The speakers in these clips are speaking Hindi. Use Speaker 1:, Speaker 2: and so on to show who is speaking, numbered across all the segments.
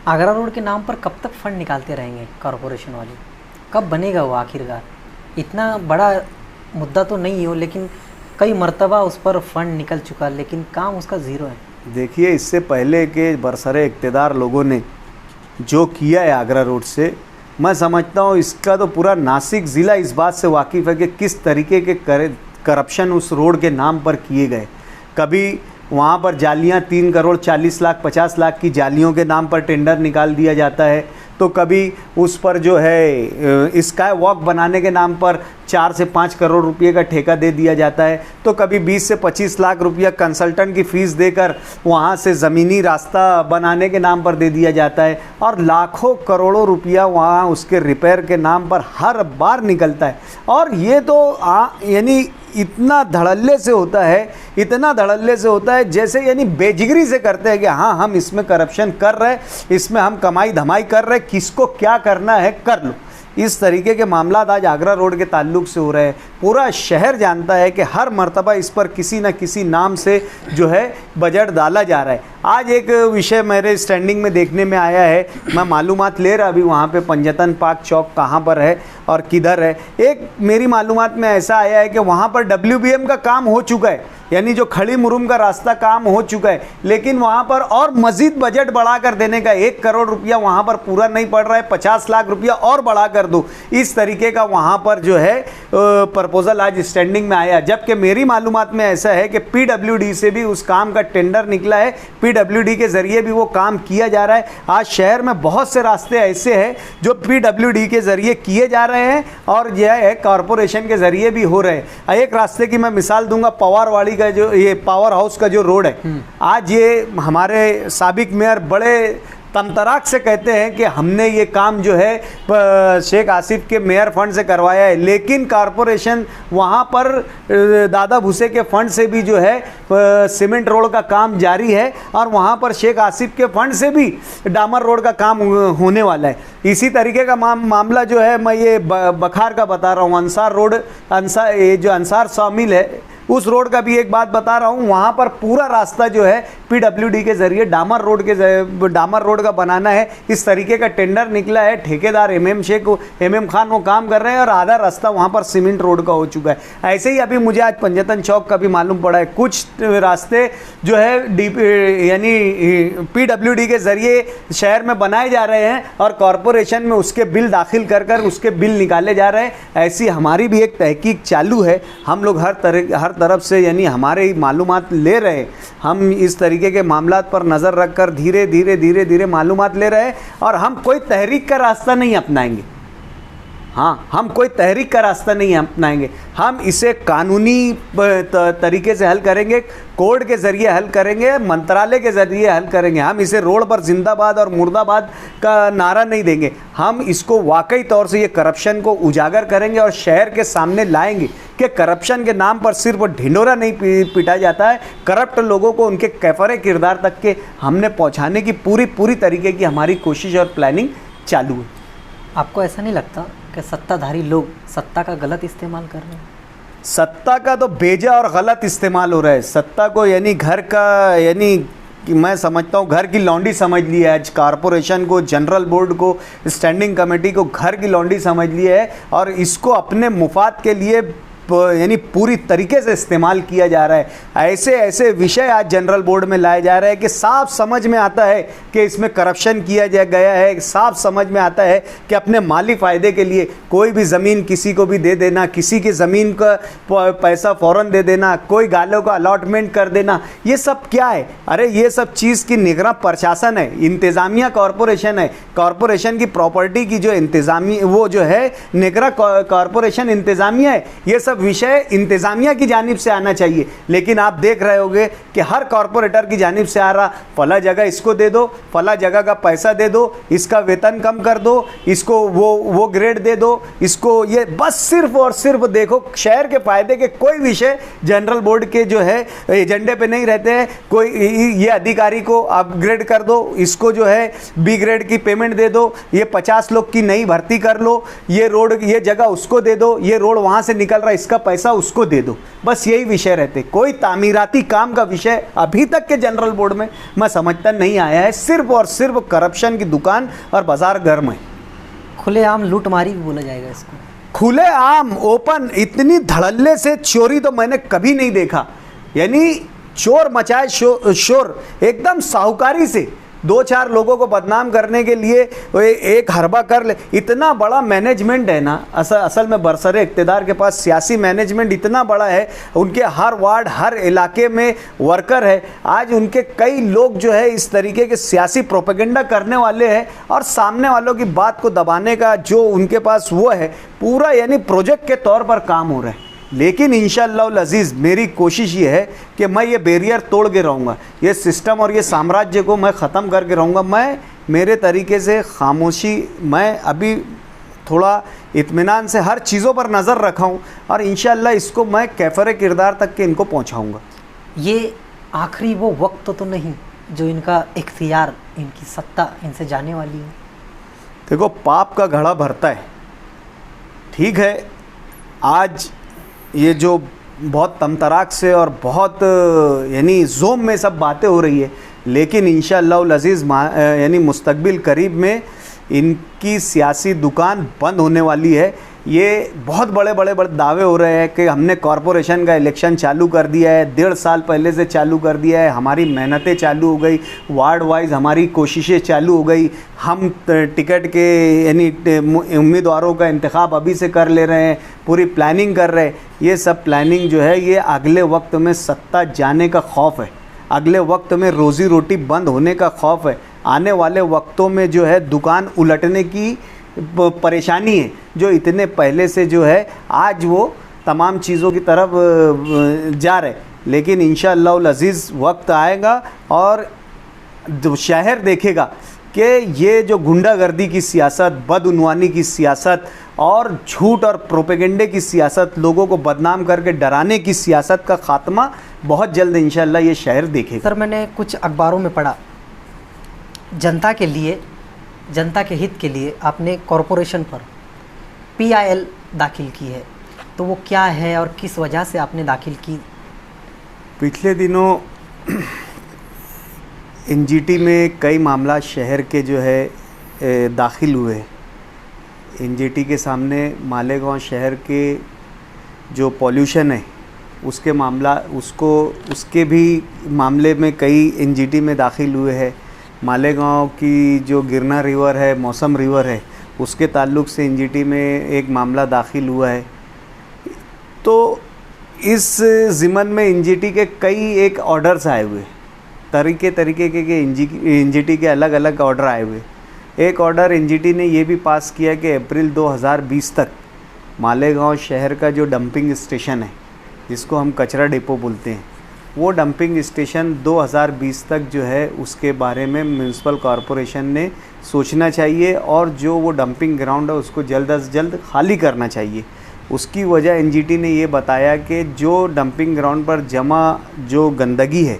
Speaker 1: आगरा रोड के नाम पर कब तक फंड निकालते रहेंगे कॉरपोरेशन वाले? कब बनेगा वो आखिरकार? इतना बड़ा मुद्दा तो नहीं हो, लेकिन कई मर्तबा उस पर फंड निकल चुका, लेकिन काम उसका ज़ीरो है।
Speaker 2: देखिए, इससे पहले के बरसरे इक़्तिदार लोगों ने जो किया है आगरा रोड से, मैं समझता हूँ इसका तो पूरा नासिक ज़िला इस बात से वाकिफ़ है कि किस तरीके के करप्शन उस रोड के नाम पर किए गए। कभी वहाँ पर जालियाँ 3 करोड़ 40 लाख 50 लाख की जालियों के नाम पर टेंडर निकाल दिया जाता है, तो कभी उस पर जो है स्काई वॉक बनाने के नाम पर 4 से 5 करोड़ रुपये का ठेका दे दिया जाता है, तो कभी 20 से 25 लाख रुपया कंसल्टेंट की फ़ीस देकर वहाँ से ज़मीनी रास्ता बनाने के नाम पर दे दिया जाता है, और लाखों करोड़ों रुपया वहाँ उसके रिपेयर के नाम पर हर बार निकलता है। और ये तो यानी इतना धड़ल्ले से होता है, इतना धड़ल्ले से होता है जैसे यानी बेजिगरी से करते हैं कि हाँ हम इसमें करप्शन कर रहे हैं, इसमें हम कमाई धमाई कर रहे हैं, किसको क्या करना है कर लो। इस तरीके के मामला आज आगरा रोड के ताल्लुक से हो रहे हैं। पूरा शहर जानता है कि हर मर्तबा इस पर किसी न किसी नाम से जो है बजट डाला जा रहा है। आज एक विषय मेरे स्टैंडिंग में देखने में आया है, मैं मालूमात ले रहा अभी वहाँ पे पंजतन पार्क चौक कहाँ पर है और किधर है। एक मेरी मालूमात में ऐसा आया है कि वहाँ पर WBM का काम हो चुका है, यानी जो खड़ी मुरुम का रास्ता काम हो चुका है, लेकिन वहाँ पर और मज़ीद बजट बढ़ा कर देने का 1 करोड़ रुपया वहाँ पर पूरा नहीं पड़ रहा है, 50 लाख रुपया और बढ़ा कर दो, इस तरीके का वहाँ पर जो है प्रपोजल आज स्टैंडिंग में आया। जबकि मेरी मालूमात में ऐसा है कि PWD से भी उस काम का टेंडर निकला है, PWD के ज़रिए भी वो काम किया जा रहा है। आज शहर में बहुत से रास्ते ऐसे हैं जो PWD के ज़रिए किए जा रहे हैं और यह है कॉरपोरेशन के ज़रिए भी हो रहे हैं। एक रास्ते की मैं मिसाल दूंगा, पवारवाड़ी का जो ये पावर हाउस का जो रोड है, आज ये हमारे साबिक मेयर बड़े तमतराक से कहते हैं कि हमने ये काम जो है शेख आसिफ के मेयर फंड से करवाया है, लेकिन कॉरपोरेशन वहाँ पर दादा भूसे के फंड से भी जो है सीमेंट रोड का काम जारी है और वहाँ पर शेख आसिफ के फंड से भी डामर रोड का काम होने वाला है। इसी तरीके का मामला जो है मैं ये बखार का बता रहा हूँ, अंसार रोड, ये जो अंसार सॉमिल है उस रोड का भी एक बात बता रहा हूँ, वहाँ पर पूरा रास्ता जो है PWD के ज़रिए डामर रोड का बनाना है। इस तरीके का टेंडर निकला है, ठेकेदार MM खान वो काम कर रहे हैं और आधा रास्ता वहाँ पर सीमेंट रोड का हो चुका है। ऐसे ही अभी मुझे आज पंजतन चौक का भी मालूम पड़ा है, कुछ रास्ते जो है यानी PWD के ज़रिए शहर में बनाए जा रहे हैं और कॉरपोरेशन में उसके बिल दाखिल कर उसके बिल निकाले जा रहे हैं। ऐसी हमारी भी एक तहकीक चालू है, हम लोग हर तरफ से यानी हमारे ही मालूमात ले रहे हैं। हम इस तरीके के मामलात पर नज़र रखकर धीरे धीरे मालूमात ले रहे हैं और हम कोई तहरीक का रास्ता नहीं अपनाएंगे। हाँ, हम कोई तहरीक का रास्ता नहीं अपनाएंगे, हम इसे कानूनी तरीके से हल करेंगे, कोर्ट के ज़रिए हल करेंगे, मंत्रालय के ज़रिए हल करेंगे। हम इसे रोड पर जिंदाबाद और मुर्दाबाद का नारा नहीं देंगे, हम इसको वाकई तौर से ये करप्शन को उजागर करेंगे और शहर के सामने लाएंगे कि करप्शन के नाम पर सिर्फ ढिंडोरा नहीं पीटा जाता है, करप्ट लोगों को उनके कैफरे किरदार तक के हमने पहुँचाने की पूरी तरीके की हमारी कोशिश और प्लानिंग चालू है।
Speaker 1: आपको ऐसा नहीं लगता कि सत्ताधारी लोग सत्ता का गलत इस्तेमाल कर रहे हैं?
Speaker 2: सत्ता का तो बेजा और गलत इस्तेमाल हो रहा है। सत्ता को यानी घर का, यानी कि मैं समझता हूँ घर की लौंडी समझ लिया है। आज कॉरपोरेशन को, जनरल बोर्ड को, स्टैंडिंग कमेटी को घर की लौंडी समझ लिया है और इसको अपने मुफाद के लिए यानी पूरी तरीके से इस्तेमाल किया जा रहा है। ऐसे विषय आज जनरल बोर्ड में लाए जा रहे हैं कि साफ समझ में आता है कि इसमें करप्शन किया गया है। साफ समझ में आता है कि अपने माली फ़ायदे के लिए कोई भी ज़मीन किसी को भी दे देना, किसी की ज़मीन का पैसा फ़ौरन दे देना, कोई गालों का अलॉटमेंट कर देना, ये सब क्या है? अरे ये सब चीज़ की निगरान प्रशासन है, इंतज़ामिया कॉरपोरेशन है। कॉरपोरेशन की प्रॉपर्टी की जो इंतज़ामी वो जो है निगरान कॉरपोरेशन इंतज़ामिया है। ये सब विषय इंतजामिया की जानिब से आना चाहिए, लेकिन आप देख रहे होंगे कि हर कॉरपोरेटर की जानिब से आ रहा, फला जगह इसको दे दो, फला जगह का पैसा दे दो, इसका वेतन कम कर दो, इसको वो ग्रेड दे दो, इसको ये, बस सिर्फ और सिर्फ देखो शहर के फायदे के कोई विषय जनरल बोर्ड के जो है एजेंडे पे नहीं रहते हैं। कोई ये अधिकारी को अपग्रेड कर दो, इसको जो है B ग्रेड की पेमेंट दे दो, ये 50 लोग की नई भर्ती कर लो, ये रोड ये जगह उसको दे दो, ये रोड वहाँ से निकल रहा है इसका पैसा उसको दे दो, बस यही विषय रहते। कोई तामीराती काम का विषय अभी तक के जनरल बोर्ड में मैं समझता नहीं आया है। सिर्फ और सिर्फ करप्शन की दुकान और बाजार गर्म है।
Speaker 1: खुलेआम लूटमारी भी बोला जाएगा इसको।
Speaker 2: खुलेआम ओपन इतनी धड़ल्ले से चोरी तो मैंने कभी नहीं देखा। यानी चोर मचाए शोर एकदम साहूकारी से 2-4 लोगों को बदनाम करने के लिए वो एक हरबा कर ले। इतना बड़ा मैनेजमेंट है ना, असल में बरसरे इक़्तिदार के पास सियासी मैनेजमेंट इतना बड़ा है। उनके हर वार्ड हर इलाके में वर्कर है। आज उनके कई लोग जो है इस तरीके के सियासी प्रोपेगेंडा करने वाले हैं और सामने वालों की बात को दबाने का जो उनके पास वो है पूरा यानी प्रोजेक्ट के तौर पर काम हो रहा है। लेकिन इंशाअल्लाह अज़ीज़ मेरी कोशिश ये है कि मैं ये बैरियर तोड़ के रहूँगा, ये सिस्टम और ये साम्राज्य को मैं ख़त्म करके रहूँगा। मैं मेरे तरीके से खामोशी, मैं अभी थोड़ा इत्मीनान से हर चीज़ों पर नज़र रखा हूँ और इंशाअल्लाह इसको मैं कैफ़र किरदार तक के इनको पहुँचाऊँगा।
Speaker 1: ये आखिरी वो वक्त तो नहीं जो इनका इख्तियार, इनकी सत्ता इनसे जाने वाली है?
Speaker 2: देखो, पाप का घड़ा भरता है, ठीक है। आज ये जो बहुत तमतराक से और बहुत यानी जोम में सब बातें हो रही है, लेकिन इंशाअल्लाह अज़ीज़ यानी मुस्तकबिल करीब में इनकी सियासी दुकान बंद होने वाली है। ये बहुत बड़े दावे हो रहे हैं कि हमने कॉरपोरेशन का इलेक्शन चालू कर दिया है, 1.5 साल पहले से चालू कर दिया है, हमारी मेहनतें चालू हो गई, वार्ड वाइज हमारी कोशिशें चालू हो गई, हम टिकट के यानी उम्मीदवारों का इंतखाब अभी से कर ले रहे हैं, पूरी प्लानिंग कर रहे हैं। ये सब प्लानिंग जो है ये अगले वक्त में सत्ता जाने का खौफ है, अगले वक्त में रोज़ी रोटी बंद होने का खौफ है, आने वाले वक्तों में जो है दुकान उलटने की परेशानी है जो इतने पहले से जो है आज वो तमाम चीज़ों की तरफ जा रहे। लेकिन इंशाअल्लाह अज़ीज़ वक्त आएगा और शहर देखेगा कि ये जो गुंडागर्दी की सियासत, बदउनवानी की सियासत और झूठ और प्रोपेगेंडे की सियासत, लोगों को बदनाम करके डराने की सियासत का ख़ात्मा बहुत जल्द इंशाअल्लाह ये शहर देखेगा।
Speaker 1: सर, मैंने कुछ अखबारों में पढ़ा, जनता के लिए, जनता के हित के लिए आपने कॉरपोरेशन पर PIL दाखिल की है, तो वो क्या है और किस वजह से आपने दाखिल की?
Speaker 2: पिछले दिनों NGT में कई मामला शहर के जो है दाखिल हुए। NGT के सामने मालेगांव शहर के जो पॉल्यूशन है उसके मामला उसके भी मामले में कई NGT में दाखिल हुए हैं। मालेगांव की जो गिरना रिवर है, मौसम रिवर है, उसके ताल्लुक़ से NGT में एक मामला दाखिल हुआ है। तो इस ज़िमन में NGT के कई एक ऑर्डर्स आए हुए, तरीके के NGT के अलग अलग ऑर्डर आए हुए। एक ऑर्डर NGT ने ये भी पास किया कि अप्रैल 2020 तक मालेगांव शहर का जो डंपिंग स्टेशन है, जिसको हम कचरा डिपो बोलते हैं, वो डंपिंग स्टेशन 2020 तक जो है उसके बारे में म्यूनसिपल कॉरपोरेशन ने सोचना चाहिए और जो वो डंपिंग ग्राउंड है उसको जल्द अज जल्द खाली करना चाहिए। उसकी वजह NGT ने ये बताया कि जो डंपिंग ग्राउंड पर जमा जो गंदगी है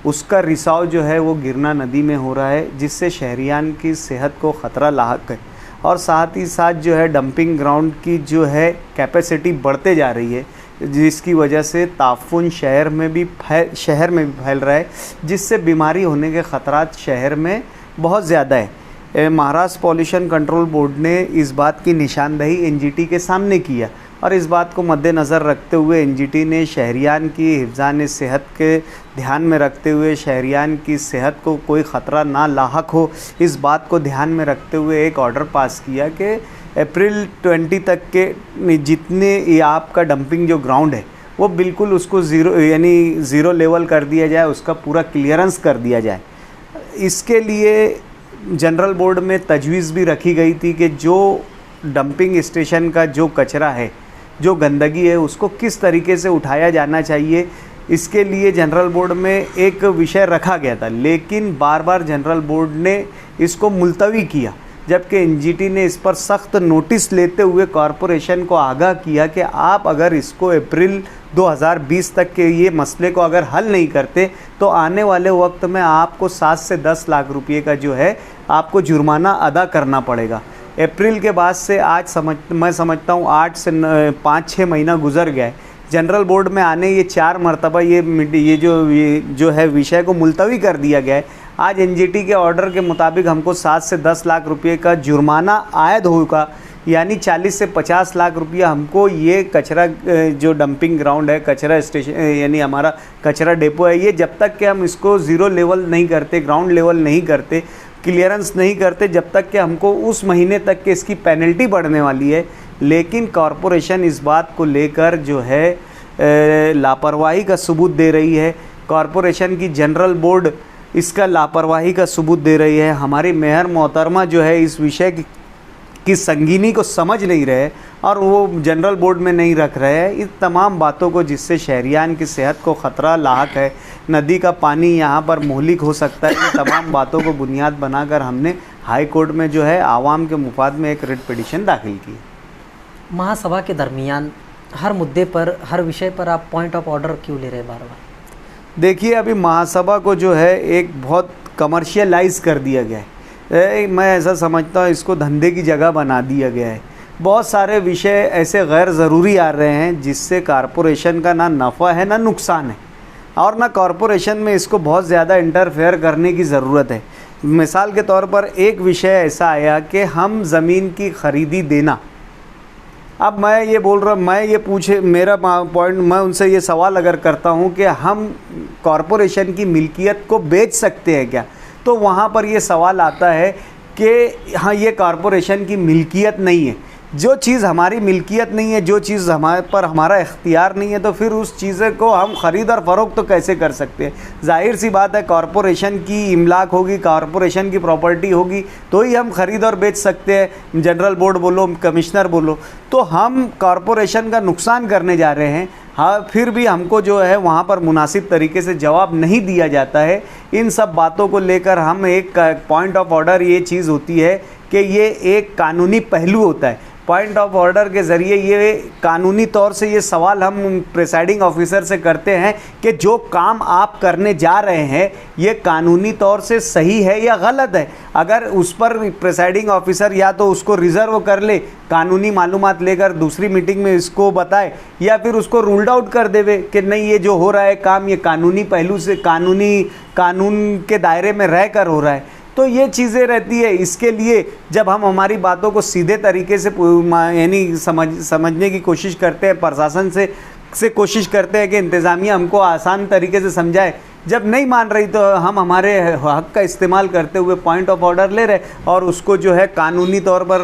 Speaker 2: उसका रिसाव जो है वो गिरना नदी में हो रहा है, जिससे शहरियान की सेहत को ख़तरा लाहक है और साथ ही साथ जो है डंपिंग ग्राउंड की जो है कैपेसिटी बढ़ते जा रही है, जिसकी वजह से ताफुन शहर में भी फैल रहा है, जिससे बीमारी होने के ख़तरात शहर में बहुत ज़्यादा है। महाराष्ट्र पॉल्यूशन कंट्रोल बोर्ड ने इस बात की निशानदही NGT के सामने किया और इस बात को मद्देनज़र रखते हुए NGT ने शहरियान की हिफ़्ज़ान सेहत के ध्यान में रखते हुए, शहरियान की सेहत को कोई ख़तरा ना लाहक हो, इस बात को ध्यान में रखते हुए एक ऑर्डर पास किया कि अप्रैल 20 तक के जितने ये आपका डंपिंग जो ग्राउंड है वो बिल्कुल उसको ज़ीरो लेवल कर दिया जाए, उसका पूरा क्लियरेंस कर दिया जाए। इसके लिए जनरल बोर्ड में तजवीज़ भी रखी गई थी कि जो डंपिंग स्टेशन का जो कचरा है, जो गंदगी है, उसको किस तरीके से उठाया जाना चाहिए, इसके लिए जनरल बोर्ड में एक विषय रखा गया था। लेकिन बार बार जनरल बोर्ड ने इसको मुलतवी किया, जबकि NGT ने इस पर सख्त नोटिस लेते हुए कॉरपोरेशन को आगाह किया कि आप अगर इसको अप्रैल 2020 तक के ये मसले को अगर हल नहीं करते तो आने वाले वक्त में आपको 7 से 10 लाख रुपये का जो है आपको जुर्माना अदा करना पड़ेगा। अप्रैल के बाद से आज मैं समझता हूँ 8 से 5-6 महीना गुजर गया है। जनरल बोर्ड में आने ये 4 मरतबा ये जो है विषय को मुलतवी कर दिया गया है। आज एनजीटी के ऑर्डर के मुताबिक हमको 7 से 10 लाख रुपए का जुर्माना आयद होगा, यानी 40 से 50 लाख रुपया हमको ये कचरा जो डंपिंग ग्राउंड है, कचरा स्टेशन यानी हमारा कचरा डेपो है, ये जब तक कि हम इसको ज़ीरो लेवल नहीं करते, ग्राउंड लेवल नहीं करते, क्लियरेंस नहीं करते, जब तक कि हमको उस महीने तक के इसकी पेनल्टी बढ़ने वाली है। लेकिन कॉरपोरेशन इस बात को लेकर जो है लापरवाही का सबूत दे रही है। कॉरपोरेशन की जनरल बोर्ड इसका लापरवाही का सबूत दे रही है। हमारी मेयर मोहतरमा जो है इस विषय की संगीनी को समझ नहीं रहे और वो जनरल बोर्ड में नहीं रख रहे हैं इस तमाम बातों को, जिससे शहरियान की सेहत को ख़तरा लाक है, नदी का पानी यहाँ पर मुहलिक हो सकता है। इन तमाम बातों को बुनियाद बनाकर हमने हाई कोर्ट में जो है आवाम के मुफाद में एक रिट पिटीशन दाखिल की।
Speaker 1: महासभा के दरमियान हर मुद्दे पर, हर विषय पर आप पॉइंट ऑफ ऑर्डर क्यों ले रहे हैं बार बार?
Speaker 2: देखिए, अभी महासभा को जो है एक बहुत कमर्शियलाइज कर दिया गया है। मैं ऐसा समझता हूँ इसको धंधे की जगह बना दिया गया है। बहुत सारे विषय ऐसे गैर ज़रूरी आ रहे हैं जिससे कॉरपोरेशन का ना नफ़ा है ना नुकसान है, और ना कॉरपोरेशन में इसको बहुत ज़्यादा इंटरफेयर करने की ज़रूरत है। मिसाल के तौर पर एक विषय ऐसा आया कि हम ज़मीन की खरीदी देना। अब मैं ये बोल रहा हूँ, मैं ये पूछे मेरा पॉइंट, मैं उनसे ये सवाल अगर करता हूँ कि हम कॉरपोरेशन की मिल्कियत को बेच सकते हैं क्या, तो वहाँ पर ये सवाल आता है कि हाँ, ये कॉरपोरेशन की मिल्कियत नहीं है। जो चीज़ हमारी मिल्कियत नहीं है, जो चीज़ हमारे पर हमारा इख्तियार नहीं है, तो फिर उस चीज़ को हम ख़रीद और फ़रोख्त तो कैसे कर सकते हैं? जाहिर सी बात है, कॉरपोरेशन की इमलाक होगी, कॉरपोरेशन की प्रॉपर्टी होगी तो ही हम ख़रीद और बेच सकते हैं। जनरल बोर्ड बोलो, कमिश्नर बोलो, तो हम कॉरपोरेशन का नुकसान करने जा रहे हैं। हाँ, फिर भी हमको जो है वहाँ पर मुनासिब तरीके से जवाब नहीं दिया जाता है। इन सब बातों को लेकर हम एक पॉइंट ऑफ ऑर्डर, ये चीज़ होती है कि ये एक कानूनी पहलू होता है। पॉइंट ऑफ ऑर्डर के ज़रिए ये कानूनी तौर से ये सवाल हम प्रिसाइडिंग ऑफिसर से करते हैं कि जो काम आप करने जा रहे हैं ये कानूनी तौर से सही है या गलत है। अगर उस पर प्रिसाइडिंग ऑफिसर या तो उसको रिज़र्व कर ले, कानूनी मालूमात लेकर दूसरी मीटिंग में इसको बताए, या फिर उसको रूल्ड आउट कर देवे कि नहीं, ये जो हो रहा है काम ये कानूनी पहलू से, कानून के दायरे में रह कर हो रहा है, तो ये चीज़ें रहती है। इसके लिए जब हम हमारी बातों को सीधे तरीके से यानी समझने की कोशिश करते हैं, प्रशासन से कोशिश करते हैं कि इंतज़ामिया हमको आसान तरीके से समझाए, जब नहीं मान रही तो हम हमारे हक़ का इस्तेमाल करते हुए पॉइंट ऑफ ऑर्डर ले रहे और उसको जो है कानूनी तौर पर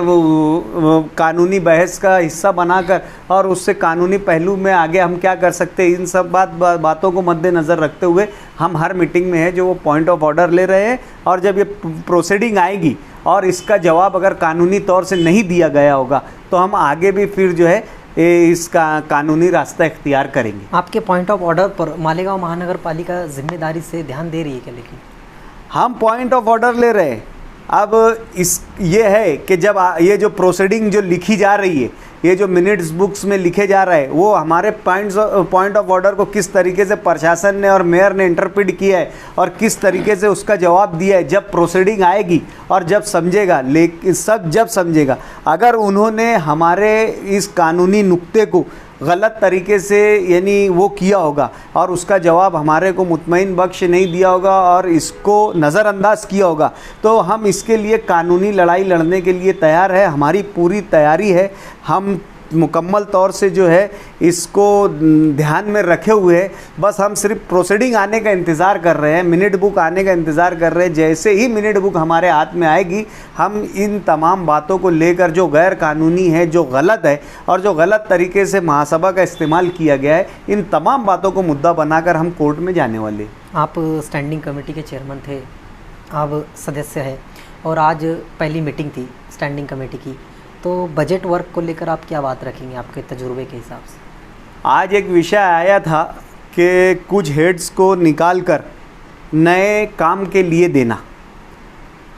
Speaker 2: कानूनी बहस का हिस्सा बनाकर और उससे कानूनी पहलू में आगे हम क्या कर सकते हैं, इन सब बातों को मद्देनज़र रखते हुए हम हर मीटिंग में है जो वो पॉइंट ऑफ ऑर्डर ले रहे हैं। और जब ये प्रोसीडिंग आएगी और इसका जवाब अगर कानूनी तौर से नहीं दिया गया होगा तो हम आगे भी फिर जो है इसका कानूनी रास्ता इख्तियार करेंगे।
Speaker 1: आपके पॉइंट ऑफ ऑर्डर पर मालेगांव महानगर पालिका जिम्मेदारी से ध्यान दे रही है क्या? लेकिन
Speaker 2: हम पॉइंट ऑफ ऑर्डर ले रहे हैं। अब ये है कि जब ये जो प्रोसीडिंग जो लिखी जा रही है, ये जो मिनट्स बुक्स में लिखे जा रहा है, वो हमारे पॉइंट ऑफ ऑर्डर को किस तरीके से प्रशासन ने और मेयर ने इंटरप्रेट किया है और किस तरीके से उसका जवाब दिया है, जब प्रोसीडिंग आएगी और जब समझेगा, जब समझेगा, अगर उन्होंने हमारे इस कानूनी नुक्ते को गलत तरीके से यानी वो किया होगा और उसका जवाब हमारे को मुतमईन बख्श नहीं दिया होगा और इसको नज़रअंदाज किया होगा, तो हम इसके लिए कानूनी लड़ाई लड़ने के लिए तैयार है। हमारी पूरी तैयारी है। हम मुकम्मल तौर से जो है इसको ध्यान में रखे हुए हैं। बस हम सिर्फ प्रोसीडिंग आने का इंतज़ार कर रहे हैं, मिनट बुक आने का इंतज़ार कर रहे हैं। जैसे ही मिनट बुक हमारे हाथ में आएगी, हम इन तमाम बातों को लेकर जो गैर कानूनी है, जो गलत है और जो गलत तरीके से महासभा का इस्तेमाल किया गया है, इन तमाम बातों को मुद्दा बनाकर हम कोर्ट में जाने वाले।
Speaker 1: आप स्टैंडिंग कमेटी के चेयरमैन थे, आप सदस्य हैं और आज पहली मीटिंग थी स्टैंडिंग कमेटी की, तो बजट वर्क को लेकर आप क्या बात रखेंगे आपके तजुर्बे के हिसाब से?
Speaker 2: आज एक विषय आया था कि कुछ हेड्स को निकाल कर नए काम के लिए देना।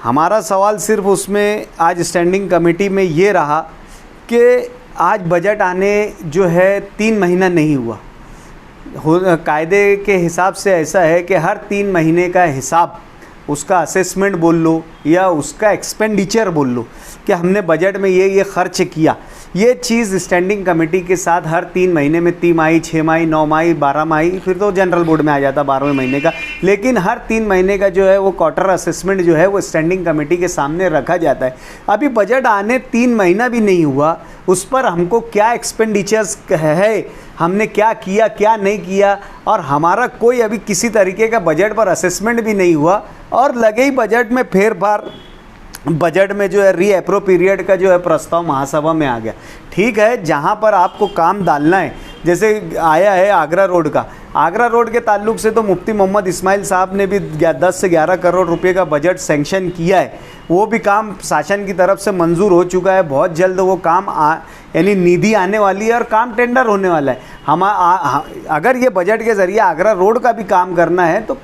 Speaker 2: हमारा सवाल सिर्फ उसमें आज स्टैंडिंग कमेटी में ये रहा कि आज बजट आने जो है 3 महीना नहीं हुआ। कायदे के हिसाब से ऐसा है कि हर 3 महीने का हिसाब, उसका असेसमेंट बोल लो या उसका एक्सपेंडिचर बोल लो कि हमने बजट में ये खर्च किया, ये चीज़ स्टैंडिंग कमेटी के साथ हर 3 महीने में 3 माही, 6 माही, 9 माही, 12 माही, फिर तो जनरल बोर्ड में आ जाता 12वें महीने का, लेकिन हर 3 महीने का जो है वो क्वार्टर असेसमेंट जो है वो स्टैंडिंग कमेटी के सामने रखा जाता है। अभी बजट आने 3 महीना भी नहीं हुआ, उस पर हमको क्या एक्सपेंडिचर्स है, हमने क्या किया क्या नहीं किया, और हमारा कोई अभी किसी तरीके का बजट पर असेसमेंट भी नहीं हुआ, और लगे ही बजट में फेरफार, बजट में जो है रीअप्रोप्रिएट का जो है प्रस्ताव महासभा में आ गया। ठीक है, जहाँ पर आपको काम डालना है, जैसे आया है आगरा रोड का, आगरा रोड के ताल्लुक से तो मुफ्ती मोहम्मद इस्माइल साहब ने भी 10 से 11 करोड़ रुपए का बजट सैंक्शन किया है, वो भी काम शासन की तरफ से मंजूर हो चुका है। बहुत जल्द वो काम यानी निधि आने वाली है और काम टेंडर होने वाला है। अगर ये बजट के ज़रिए आगरा रोड का भी काम करना है तो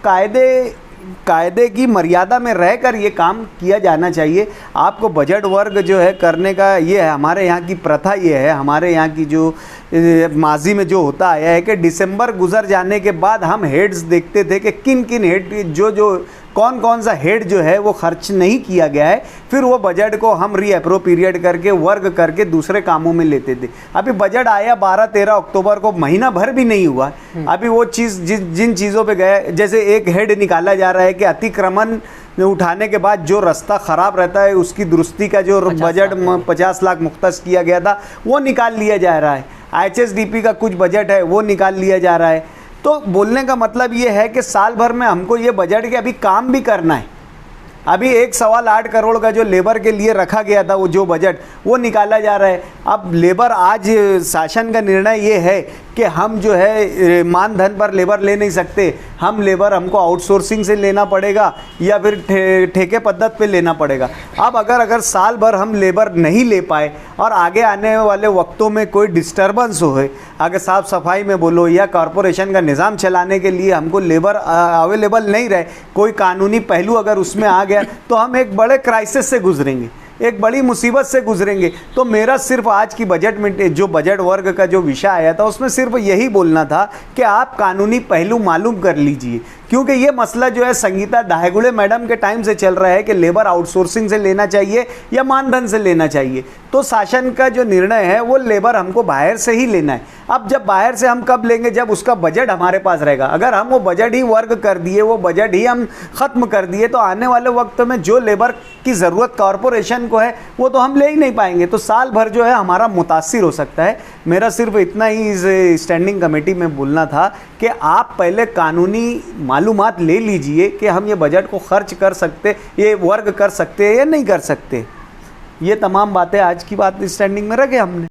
Speaker 2: कायदे की मर्यादा में रहकर ये काम किया जाना चाहिए। आपको बजट वर्ग जो है करने का, ये है हमारे यहाँ की प्रथा, ये है हमारे यहाँ की जो माजी में जो होता आया है कि दिसंबर गुजर जाने के बाद हम हेड्स देखते थे कि किन किन हेड जो कौन कौन सा हेड जो है वो खर्च नहीं किया गया है, फिर वो बजट को हम रीअप्रोप्रिएट करके वर्ग करके दूसरे कामों में लेते थे। अभी बजट आया 12-13 अक्टूबर को, महीना भर भी नहीं हुआ, अभी वो चीज़ जिन चीज़ों पे गए, जैसे एक हेड निकाला जा रहा है कि अतिक्रमण उठाने के बाद जो रास्ता ख़राब रहता है उसकी दुरुस्ती का जो बजट 50 लाख मुख्तस किया गया था वो निकाल लिया जा रहा है। HSDP का कुछ बजट है वो निकाल लिया जा रहा है। तो बोलने का मतलब ये है कि साल भर में हमको ये बजट के अभी काम भी करना है। अभी 1.8 करोड़ का जो लेबर के लिए रखा गया था वो जो बजट वो निकाला जा रहा है। अब लेबर, आज शासन का निर्णय ये है कि हम जो है मानधन पर लेबर ले नहीं सकते, हम लेबर हमको आउटसोर्सिंग से लेना पड़ेगा या फिर ठेके पद्धत पे लेना पड़ेगा। अब अगर साल भर हम लेबर नहीं ले पाए और आगे आने वाले वक्तों में कोई डिस्टर्बेंस हो, अगर साफ़ सफाई में बोलो या कॉरपोरेशन का निज़ाम चलाने के लिए हमको लेबर अवेलेबल नहीं रहे, कोई कानूनी पहलू अगर उसमें आ गया तो हम एक बड़े क्राइसिस से गुजरेंगे, एक बड़ी मुसीबत से गुजरेंगे। तो मेरा सिर्फ आज की बजट में जो बजट वर्ग का जो विषय आया था उसमें सिर्फ यही बोलना था कि आप कानूनी पहलू मालूम कर लीजिए, क्योंकि ये मसला जो है संगीता दाहेगुड़े मैडम के टाइम से चल रहा है कि लेबर आउटसोर्सिंग से लेना चाहिए या मानधन से लेना चाहिए। तो शासन का जो निर्णय है वो लेबर हमको बाहर से ही लेना है। अब जब बाहर से हम कब लेंगे, जब उसका बजट हमारे पास रहेगा। अगर हम वो बजट ही वर्ग कर दिए, वो बजट ही हम ख़त्म कर दिए, तो आने वाले वक्त में जो लेबर की ज़रूरत कॉरपोरेशन को है वो तो हम ले ही नहीं पाएंगे। तो साल भर जो है हमारा मुतासिर हो सकता है। मेरा सिर्फ इतना ही इस स्टैंडिंग कमेटी में बोलना था कि आप पहले कानूनी मालूमात ले लीजिए कि हम ये बजट को खर्च कर सकते, ये वर्ग कर सकते हैं या नहीं कर सकते। ये तमाम बातें आज की बात स्टैंडिंग में रखे हमने।